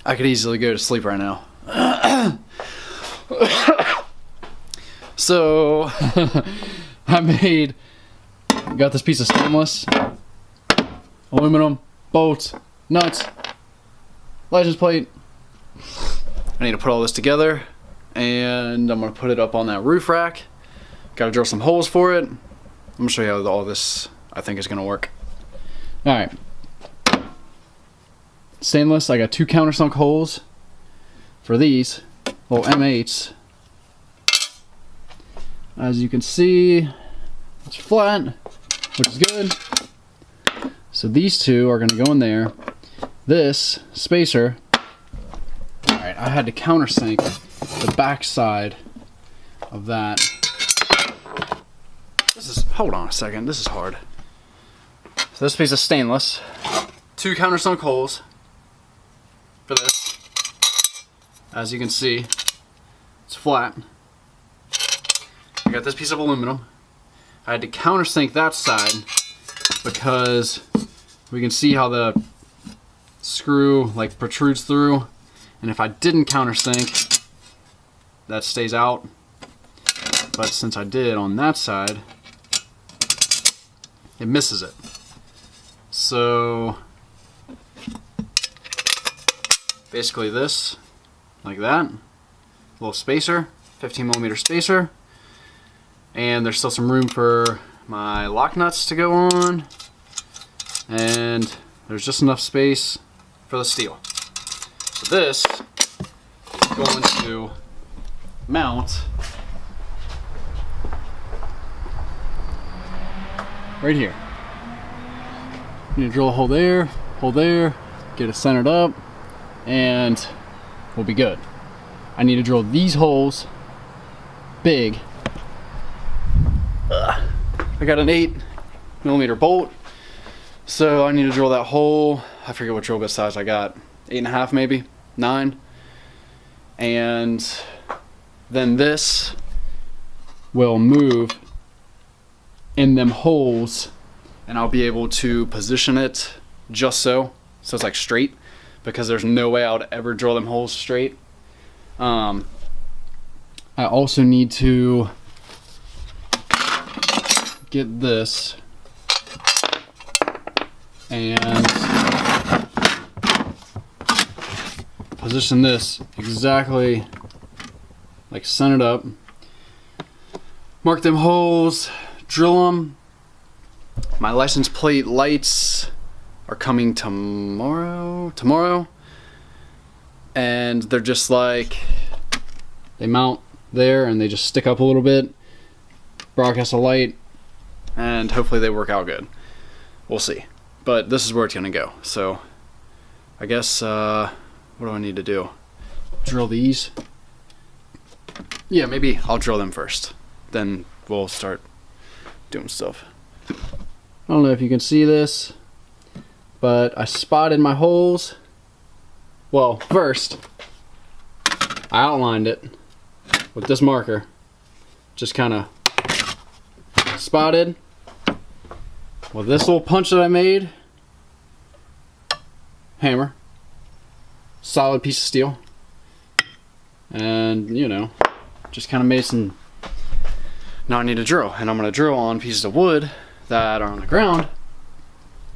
I could easily go to sleep right now. So I got this piece of stainless, aluminum, bolts, nuts, license plate. I need to put all this together, and I'm gonna put it up on that roof rack. Gotta drill some holes for it. I'm gonna show you how all this I think is gonna work. All right, stainless. I got 2 countersunk holes for these little M8s. As you can see, it's flat, which is good. So these 2 are gonna go in there. This spacer, all right, I had to countersink the back side of that. Hold on a second, this is hard. So this piece of stainless, 2 countersunk holes for this. As you can see, it's flat. I got this piece of aluminum. I had to countersink that side because we can see how the screw like protrudes through, and if I didn't countersink, that stays out. But since I did on that side, it misses it. So basically this, like that, little spacer, 15mm spacer, and there's still some room for my lock nuts to go on, and there's just enough space for the steel. So this is going to mount right here. You need to drill a hole there, get it centered up, and we'll be good. I need to drill these holes big. I got an 8mm bolt, so I need to drill that hole. I forget what drill bit size I got, 8.5 maybe, 9. And then this will move in them holes, and I'll be able to position it just so it's like straight, because there's no way I would ever drill them holes straight. I also need to get this and position this exactly like centered up, mark them holes, drill them. My license plate lights are coming tomorrow, and they're just like, they mount there and they just stick up a little bit, broadcast a light, and hopefully they work out good. We'll see. But this is where it's gonna go. So I guess what do I need to do? Drill these? Yeah, maybe I'll drill them first, then we'll start doing stuff. I don't know if you can see this, but I spotted my holes. Well, first I outlined it with this marker, just kind of spotted with this little punch that I made. Hammer, solid piece of steel, and you know, just kind of made some. Now I need to drill, and I'm going to drill on pieces of wood that are on the ground.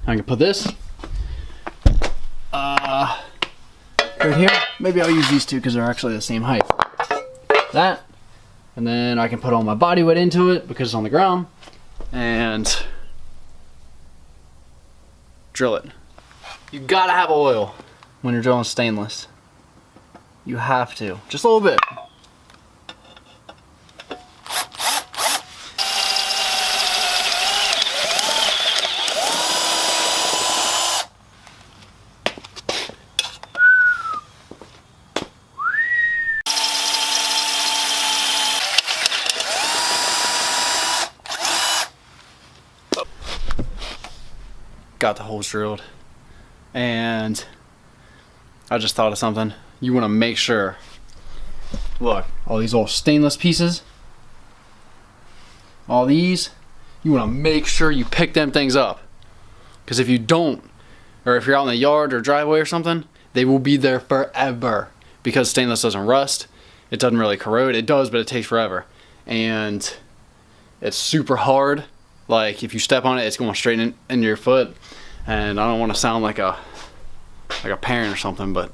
I can put this right here. Maybe I'll use these 2 because they're actually the same height. That, and then I can put all my body weight into it because it's on the ground, and drill it. You gotta have oil when you're drilling stainless. You have to, just a little bit. Got the holes drilled, and I just thought of something. You want to make sure, look, all these little stainless pieces, all these, you want to make sure you pick them things up, because if you don't, or if you're out in the yard or driveway or something, They will be there forever because stainless doesn't rust. It doesn't really corrode. It does, but it takes forever. And it's super hard. Like if you step on it, it's going straight into your foot. And I don't want to sound like a parent or something, but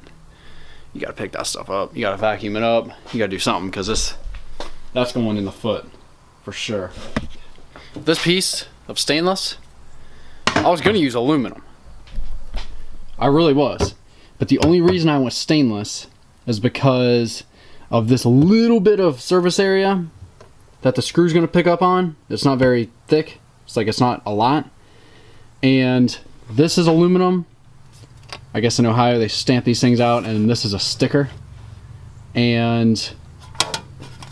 you got to pick that stuff up. You got to vacuum it up. You got to do something because that's going in the foot for sure. This piece of stainless, I was going to use aluminum. I really was. But the only reason I went stainless is because of this little bit of surface area that the screw's going to pick up on. It's not very thick. It's not a lot. And this is aluminum. I guess in Ohio they stamp these things out, and this is a sticker. And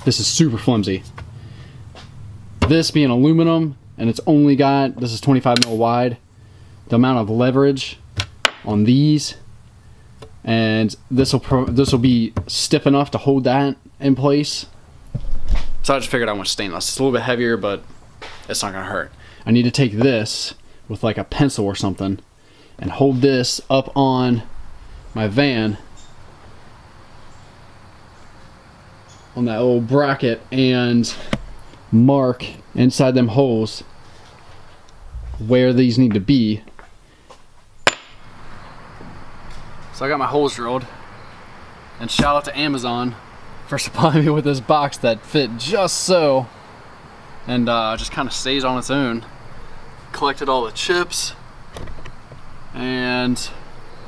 this is super flimsy. This being aluminum, and it's only got, this is 25 mil wide, the amount of leverage on these, and this will be stiff enough to hold that in place. So I just figured I went stainless. It's a little bit heavier, but it's not gonna hurt. I need to take this with like a pencil or something and hold this up on my van on that little bracket and mark inside them holes where these need to be. So I got my holes drilled, and shout out to Amazon for supplying me with this box that fit just so, and just kind of stays on its own. Collected all the chips, and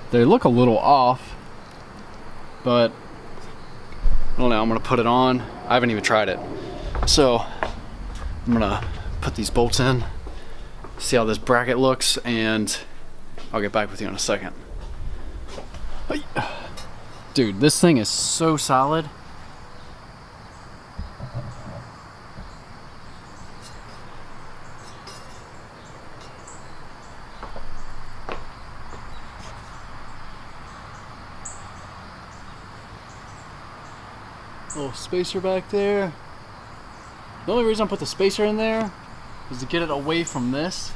they look a little off, but I don't know, I'm gonna put it on. I haven't even tried it. So I'm gonna put these bolts in, see how this bracket looks, and I'll get back with you in a second. Dude, this thing is so solid. Little spacer back there. The only reason I put the spacer in there is to get it away from this,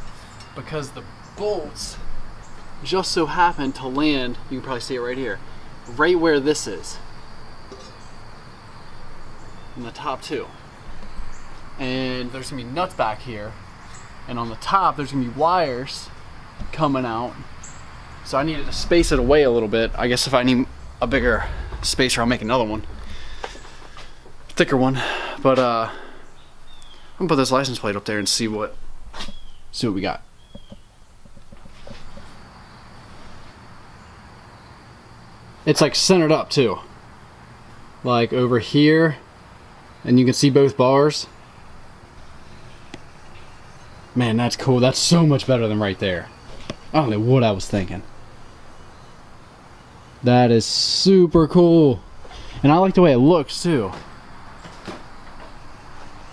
because the bolts just so happen to land, you can probably see it right here, right where this is. In the top too. And there's gonna be nuts back here. And on the top, there's gonna be wires coming out. So I needed to space it away a little bit. I guess if I need a bigger spacer, I'll make another one. Thicker one. But I'm gonna put this license plate up there and see what we got. It's like centered up too. Like over here, and you can see both bars. Man, that's cool. That's so much better than right there. I don't know what I was thinking. That is super cool. And I like the way it looks too.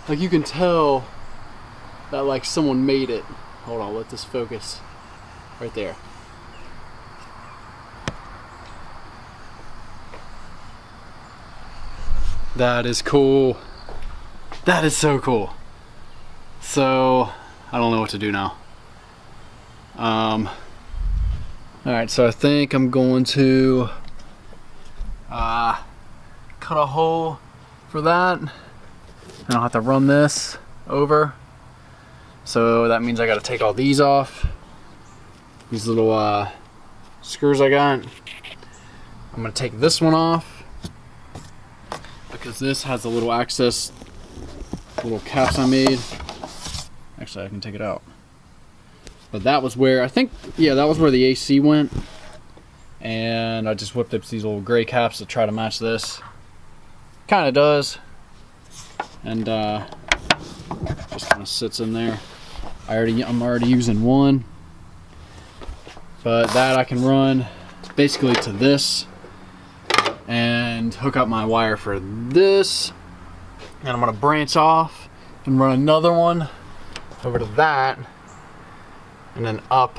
Like you can tell that like someone made it. Hold on, let this focus. Right there. That is cool. That is so cool. So I don't know what to do now. Alright, so I think I'm going to cut a hole for that. And I'll have to run this over. So that means I gotta take all these off. These little screws I got. I'm gonna take this one off, because this has a little access, little caps I made. Actually, I can take it out. But that was where, I think, yeah, that was where the AC went. And I just whipped up these little gray caps to try to match this. Kind of does. And just kind of sits in there. I'm already using one. But that I can run basically to this and hook up my wire for this. And I'm gonna branch off and run another one over to that, and then up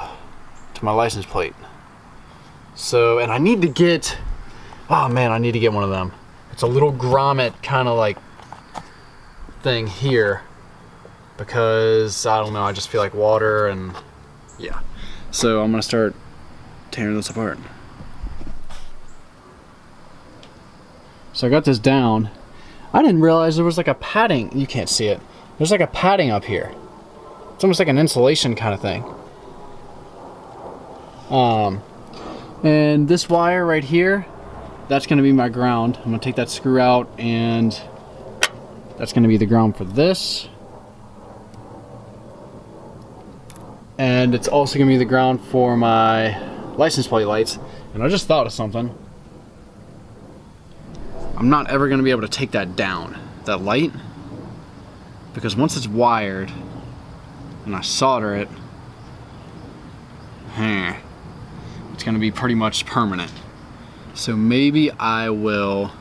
to my license plate. So, and I need to get, oh man, I need to get one of them. It's a little grommet kind of like thing here, because I don't know, I just feel like water, and yeah. So I'm gonna start tearing this apart. So I got this down. I didn't realize there was like a padding. You can't see it. There's like a padding up here. It's almost like an insulation kind of thing. And this wire right here, that's going to be my ground. I'm going to take that screw out, and that's going to be the ground for this. And it's also going to be the ground for my license plate lights. And I just thought of something. I'm not ever going to be able to take that down, that light, because once it's wired and I solder it, it's going to be pretty much permanent. So maybe I will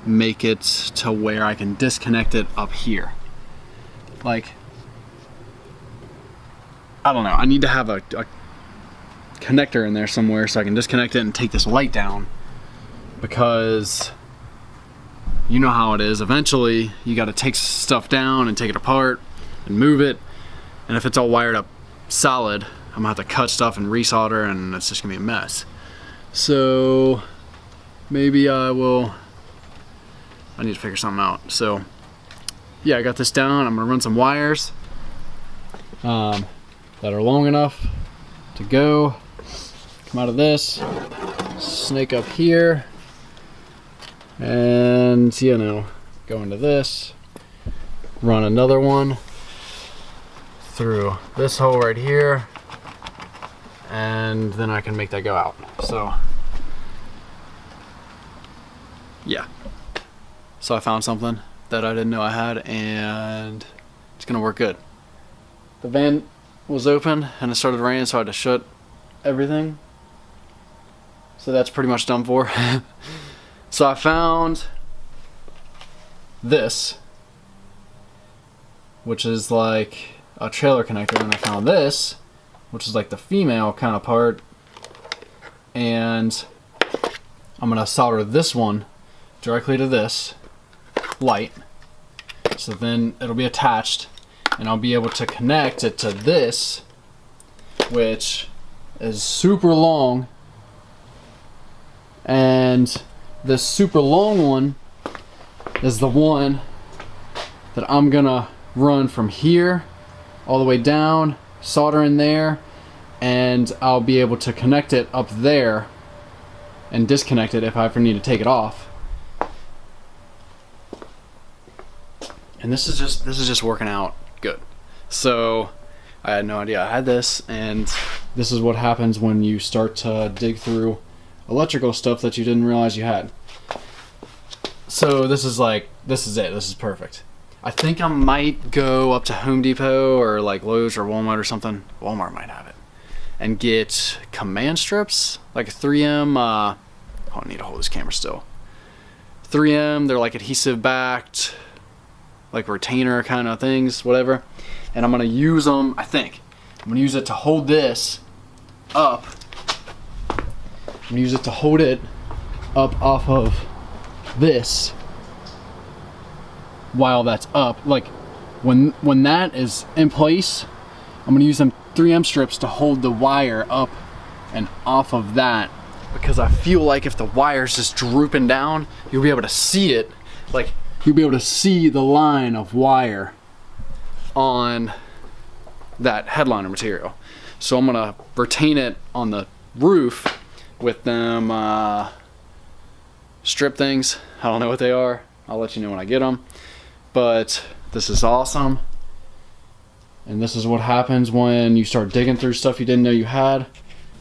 make it to where I can disconnect it up here. Like, I don't know, I need to have a connector in there somewhere so I can disconnect it and take this light down, because you know how it is. Eventually, you got to take stuff down and take it apart and move it. And if it's all wired up solid, I'm gonna have to cut stuff and resolder, and it's just gonna be a mess. So maybe I need to figure something out. So yeah, I got this down. I'm gonna run some wires that are long enough to go. Come out of this, snake up here, and you know, go into this, run another one through this hole right here, and then I can make that go out. So yeah, so I found something that I didn't know I had, and it's gonna work good. The van was open and it started raining, so I had to shut everything. So that's pretty much done for. So I found this, which is like a trailer connector, and I found this, which is like the female kind of part, and I'm gonna solder this one directly to this light, so then it'll be attached, and I'll be able to connect it to this, which is super long, and this super long one is the one that I'm gonna run from here all the way down, solder in there, and I'll be able to connect it up there and disconnect it if I ever need to take it off. And this is just working out good. So I had no idea I had this, and this is what happens when you start to dig through electrical stuff that you didn't realize you had. So this is it. This is perfect. I think I might go up to Home Depot or like Lowe's or Walmart or something. Walmart might have it. And get command strips, like a 3M. I need to hold this camera still. 3M. They're like adhesive backed, like retainer kind of things, whatever. And I'm gonna use them. I'm gonna use it to hold this up. I'm gonna use it to hold it up off of this while that's up. Like when that is in place, I'm gonna use them 3M strips to hold the wire up and off of that, because I feel like if the wire's just drooping down, you'll be able to see it. Like you'll be able to see the line of wire on that headliner material. So I'm gonna retain it on the roof with them strip things. I don't know what they are. I'll let you know when I get them. But this is awesome. And this is what happens when you start digging through stuff you didn't know you had.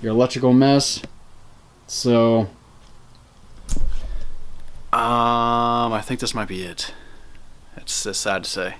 Your electrical mess. So I think this might be it. It's sad to say.